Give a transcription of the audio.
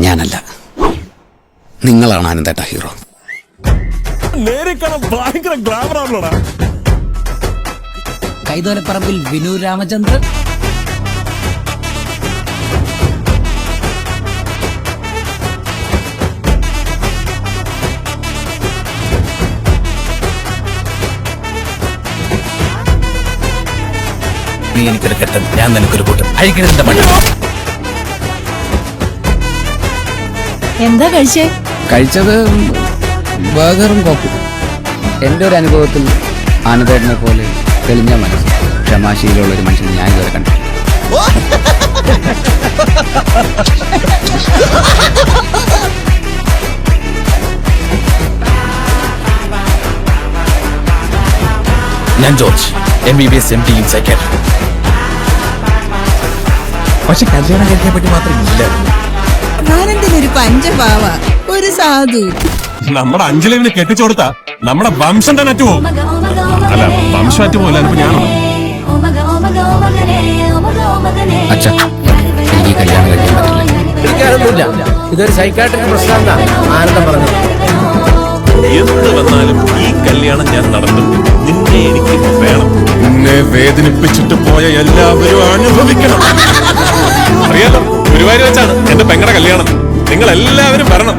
ഞാനല്ല, നിങ്ങളാണ് ആനന്ദേട്ട ഹീറോ. ഭയങ്കര ഗ്ലാമർ ആണല്ലോടാ. കൈതോലപ്പറമ്പിൽ വിനു രാമചന്ദ്രൻ, നീ എനിക്കൊരു കെട്ടൻ, ഞാൻ നിനക്കൊരു കൂട്ടൻ. അഴിക്കണതിന്റെ മണ്ണ. എന്താ കഴിച്ചേ? കഴിച്ചത് ബർഗറും കോപ്പും. എൻ്റെ ഒരു അനുഭവത്തിൽ ആനന്ദേട്ടനെ പോലെ തെളിഞ്ഞ മനസ്സ്, ക്ഷമാശീലമുള്ള ഒരു മനുഷ്യനെ ഞാൻ ഇതുവരെ കണ്ടിട്ടില്ല. ഞാൻ George, MBBS MD in psychiatry. പക്ഷെ കല്യാണം കഴിക്കാൻ പറ്റി മാത്രം ഇല്ല. ഞാനെന്തിനൊരു പഞ്ചപാവ, ഒരു സാധു. നമ്മുടെ അഞ്ജലിനെ കെട്ടിച്ചു കൊടുത്താ നമ്മുടെ വംശം തന്നെ അറ്റുപോകും. അല്ല, വംശം അറ്റുപോകില്ല. ഞാനാണ് അച്ഛാ, എനിക്ക് ഈ കല്യാണം കഴിക്കാൻ പറ്റില്ല. എനിക്കതൊന്നുമില്ല. ഇതൊരു സൈക്കാട്രിക് പ്രശ്നമാണ് ആനന്ദം പറഞ്ഞത്. എന്ത് വന്നാലും ഈ കല്യാണം ഞാൻ നടത്തും. നിന്നെ എനിക്ക് വേണം. നിന്നെ വേദനിപ്പിച്ചിട്ട് പോയ എല്ലാവരും അനുഭവിക്കണം. അറിയാലോ, ഗുരുവായൂർ വെച്ചാണ് എന്റെ പെങ്ങളുടെ കല്യാണം. നിങ്ങൾ എല്ലാവരും വരണം.